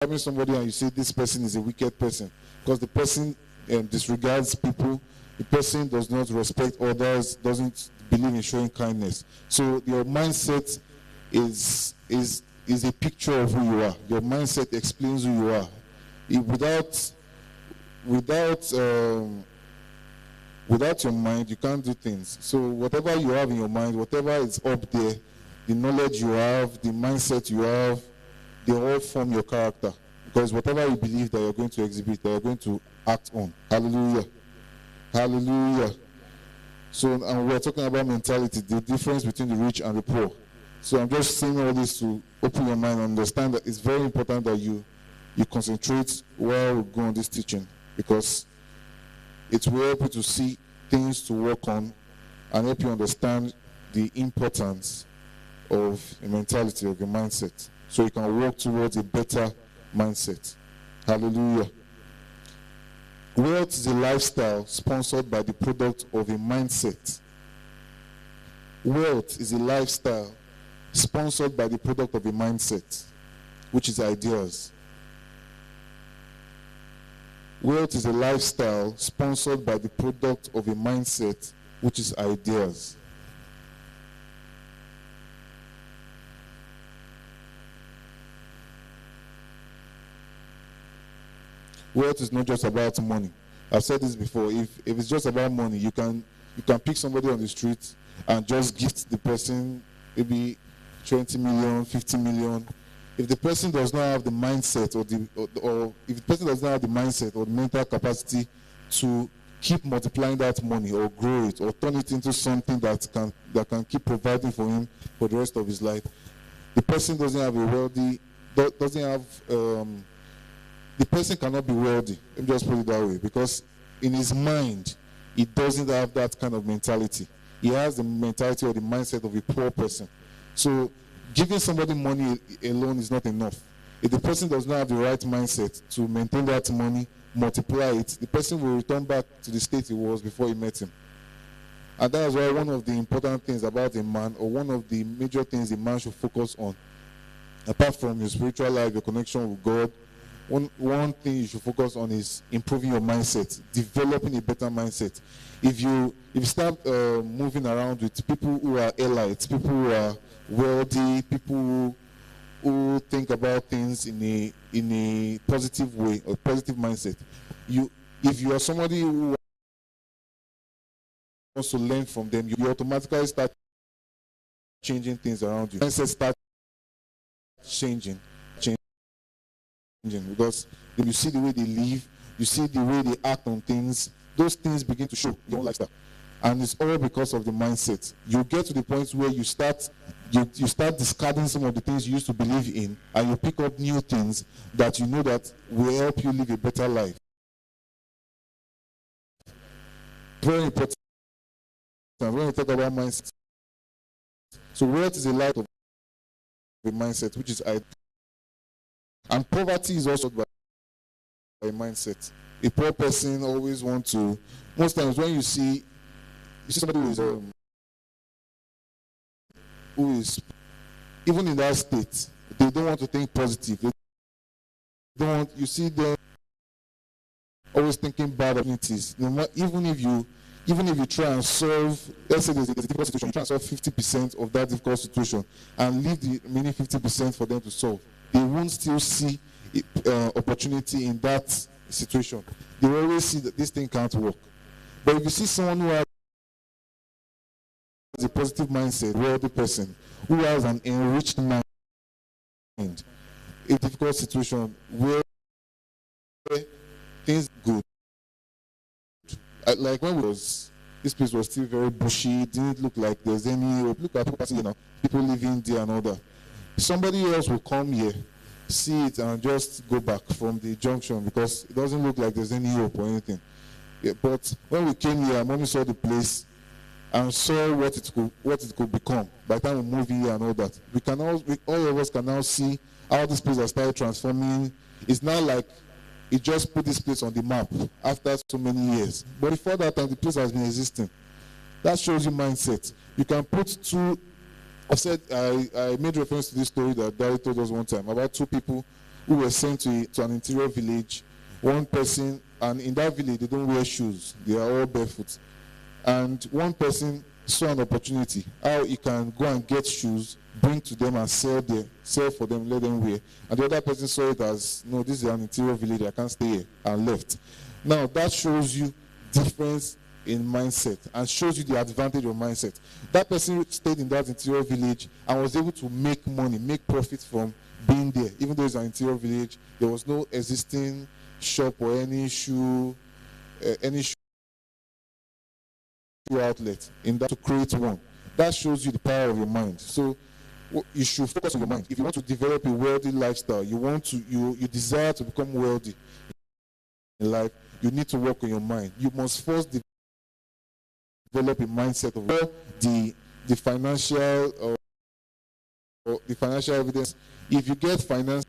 describing somebody and you say this person is a wicked person because the person disregards people, the person does not respect others, doesn't believe in showing kindness. So your mindset is a picture of who you are. Your mindset explains who you are. Without your mind, you can't do things. So whatever you have in your mind, whatever is up there, the knowledge you have, the mindset you have, they all form your character. Because whatever you believe that you're going to exhibit, that you're going to act on. Hallelujah. Hallelujah. So, and we're talking about mentality, the difference between the rich and the poor. So I'm just saying all this to open your mind and understand that it's very important that you concentrate while we go on this teaching, because it will help you to see things to work on and help you understand the importance of a mentality, of a mindset, so you can work towards a better mindset. Hallelujah. Wealth is a lifestyle sponsored by the product of a mindset. Wealth is a lifestyle sponsored by the product of a mindset, which is ideas. Wealth is a lifestyle sponsored by the product of a mindset, which is ideas. Wealth is not just about money. I've said this before. If it's just about money, you can pick somebody on the street and just gift the person maybe 20 million, 50 million. If the person does not have the mindset or if the person does not have the mindset or the mental capacity to keep multiplying that money or grow it or turn it into something that can keep providing for him for the rest of his life, the person doesn't have a wealthy, the person cannot be wealthy. Let me just put it that way, because in his mind, he doesn't have that kind of mentality. He has the mentality or the mindset of a poor person. So giving somebody money alone is not enough. If the person does not have the right mindset to maintain that money, multiply it, the person will return back to the state he was before he met him. And that is why one of the important things about a man, or one of the major things a man should focus on, apart from your spiritual life, your connection with God, one thing you should focus on is improving your mindset, developing a better mindset. If you start moving around with people who are elites, people who are wealthy, people who think about things in a positive way, or positive mindset, if you are somebody who wants to learn from them, you automatically start changing things around you. Mindset start changing. Because if you see the way they live, you see the way they act on things, those things begin to show your own lifestyle. And it's all because of the mindset. You get to the point where you start discarding some of the things you used to believe in, and you pick up new things that you know that will help you live a better life. Very important when we talk about mindset. So wealth is a light of a mindset, which is ideal. And poverty is also by a mindset. A poor person always wants to, most times when you see somebody who is even in that state, they don't want to think positive. They don't want, you see them always thinking bad opportunities. Even if you try and solve, let's say there's a difficult situation, you try and solve 50% of that difficult situation and leave the remaining 50% for them to solve, they won't still see opportunity in that situation. They will always see that this thing can't work. But if you see someone who has a positive mindset, wealthy person, who has an enriched mind, a difficult situation where things good. Like when this place was still very bushy, didn't look like there's any hope. Look at people, people living there and all that. Somebody else will come here, see it, and just go back from the junction because it doesn't look like there's any hope or anything. Yeah, but when we came here, Mommy saw the place and saw what it could become. By the time we move here and all that, all of us can now see how this place has started transforming. It's not like it just put this place on the map after so many years. But before that time, the place has been existing. That shows you mindset. You can put two. I made reference to this story that Daddy told us one time about two people who were sent to an interior village. One person, and in that village, they don't wear shoes. They are all barefoot. And one person saw an opportunity, how he can go and get shoes, bring to them and sell for them, let them wear. And the other person saw it as, no, this is an interior village, I can't stay here, and left. Now, that shows you difference in mindset and shows you the advantage of mindset. That person stayed in that interior village and was able to make money, make profit from being there. Even though it's an interior village, there was no existing shop or any shoe outlet in that to create one. That shows you the power of your mind. So you should focus on your mind. If you want to develop a wealthy lifestyle, you desire to become wealthy in life, you need to work on your mind. You must first develop a mindset of the financial or the financial evidence. If you get finances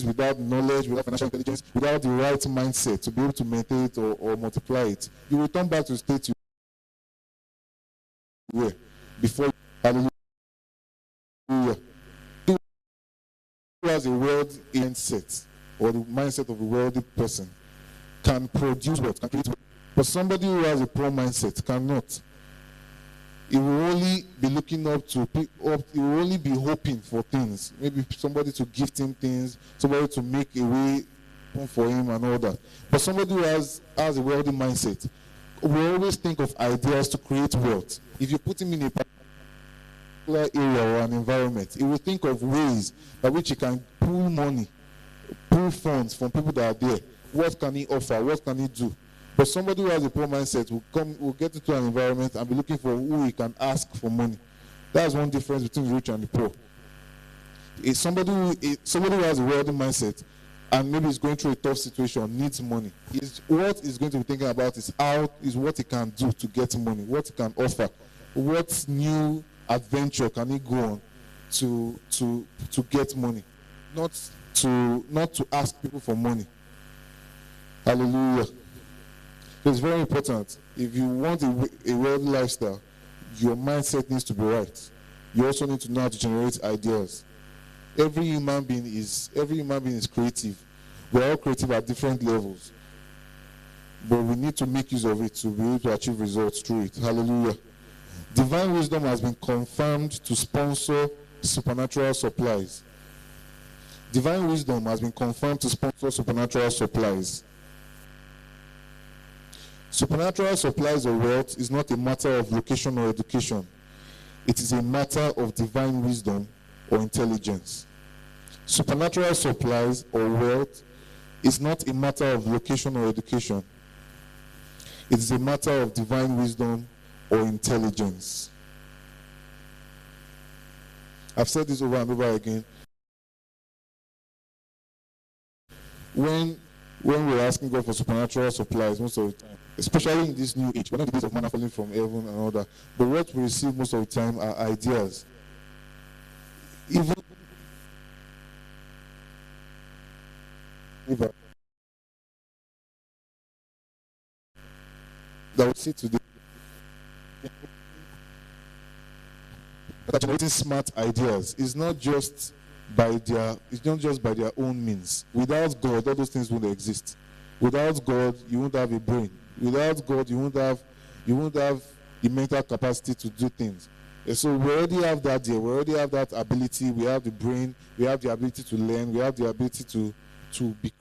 without knowledge, without financial intelligence, without the right mindset to be able to maintain it or multiply it, you will return back to the state you were before. Hallelujah. Who has a wealthy mindset or the mindset of a wealthy person can produce wealth, can create wealth. But somebody who has a poor mindset cannot. He will only be looking he will only be hoping for things. Maybe somebody to gift him things, somebody to make a way for him and all that. But somebody who has a wealthy mindset will always think of ideas to create wealth. If you put him in a particular area or an environment, he will think of ways by which he can pull money, pull funds from people that are there. What can he offer? What can he do? But somebody who has a poor mindset will get into an environment and be looking for who he can ask for money. That's one difference between the rich and the poor. Somebody who has a wealthy mindset and maybe is going through a tough situation, needs money. What he's going to be thinking about is what he can do to get money, what he can offer, what new adventure can he go on to get money, not to ask people for money. Hallelujah. So it's very important. If you want a wealthy lifestyle, your mindset needs to be right. You also need to know how to generate ideas. Every human being is creative. We're all creative at different levels. But we need to make use of it to be able to achieve results through it. Hallelujah. Divine wisdom has been confirmed to sponsor supernatural supplies. Divine wisdom has been confirmed to sponsor supernatural supplies. Supernatural supplies of wealth is not a matter of location or education. It is a matter of divine wisdom or intelligence. Supernatural supplies or wealth is not a matter of location or education. It is a matter of divine wisdom or intelligence. I've said this over and over again. When we're asking God for supernatural supplies most of the time, especially in this new age, we're not in the days of manna falling from heaven and all that, but what we receive most of the time are ideas. Even that we see today that are generating smart ideas is not just by their own means. Without God, all those things wouldn't exist. Without God, you won't have a brain. Without God, you won't have the mental capacity to do things. And so we already have that there. We already have that ability. We have the brain. We have the ability to learn. We have the ability to be.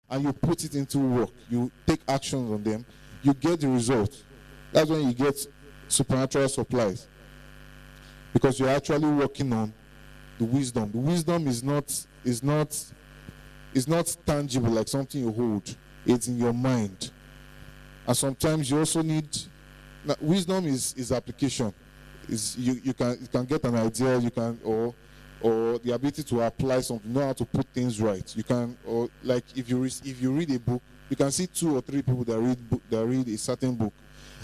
And you put it into work. You take actions on them. You get the result. That's when you get supernatural supplies. Because you're actually working on the wisdom. The wisdom is not tangible like something you hold. It's in your mind. And sometimes you also need wisdom is application. You can get an idea, you can or the ability to apply something, know how to put things right. You can, or like if you read a book, you can see 2 or 3 people that read a certain book,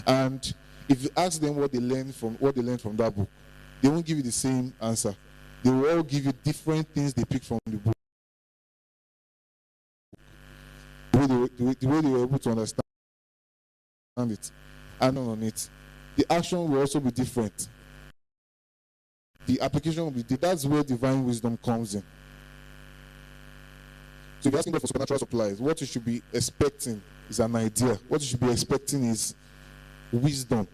and if you ask them what they learned from that book, they won't give you the same answer. They will all give you different things they pick from the book. The way they were able to understand it and on it. the action will also be different. The application will be different. That's where divine wisdom comes in. So if you're asking God for supernatural supplies, what you should be expecting is an idea. What you should be expecting is wisdom.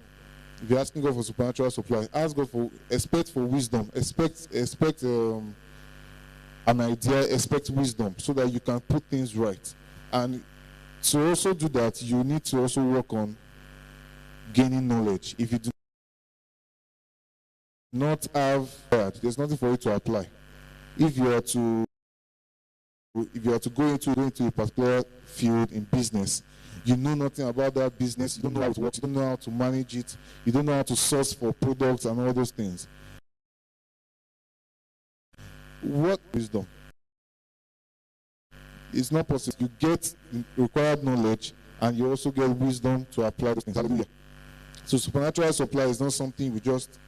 If you're asking God for supernatural supply, ask God for, expect for wisdom, expect an idea, expect wisdom, so that you can put things right. And to also do that, you need to also work on gaining knowledge. If you do not have that, there's nothing for you to apply. If you are to go into a particular field in business, you know nothing about that business, you don't know how it works, you don't know how to manage it, you don't know how to source for products and all those things. What wisdom? It's not possible. You get required knowledge and you also get wisdom to apply those things. Hallelujah. So supernatural supply is not something we just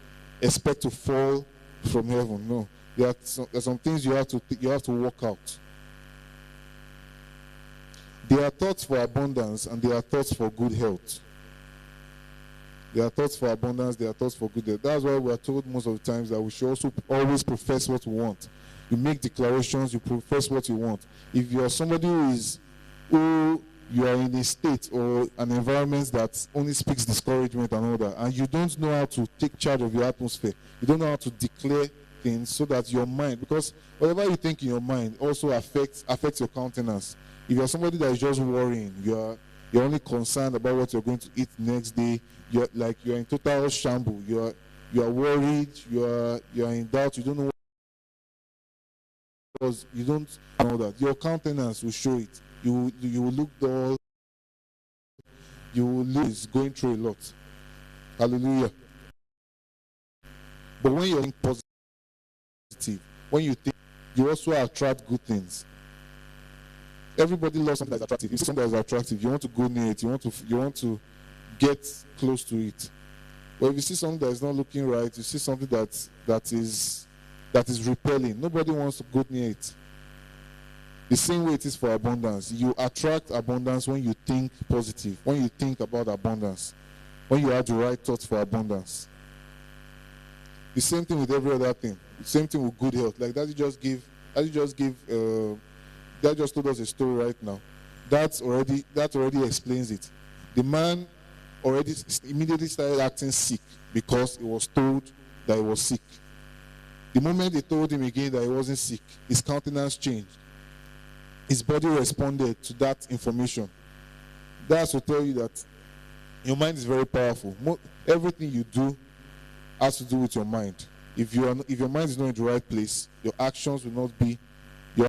expect to fall from heaven. No. There are some things you have to work out. There are thoughts for abundance and there are thoughts for good health. There are thoughts for abundance, there are thoughts for good health. That's why we are told most of the times that we should also always profess what we want. You make declarations, you profess what you want. If you are somebody who you are in a state or an environment that only speaks discouragement and all that, and you don't know how to take charge of your atmosphere, you don't know how to declare things so that your mind, because whatever you think in your mind also affects your countenance. If you're somebody that is just worrying, you're only concerned about what you're going to eat next day, you're in total shamble, you're worried, you're in doubt, you don't know what, because you don't know that. Your countenance will show it. You will look dull, you will lose going through a lot. Hallelujah. But when you're positive, when you think, you also attract good things. Everybody loves something that's attractive. If you see something that's attractive, you want to go near it, you want to get close to it. But if you see something that is not looking right, you see something that is repelling, nobody wants to go near it. The same way it is for abundance. You attract abundance when you think positive, when you think about abundance, when you have the right thoughts for abundance. The same thing with every other thing. The same thing with good health. Like Daddy just told us a story right now. That already explains it. The man already immediately started acting sick because he was told that he was sick. The moment they told him again that he wasn't sick, his countenance changed. His body responded to that information. That's to tell you that your mind is very powerful. Everything you do has to do with your mind. If your mind is not in the right place, your actions will not be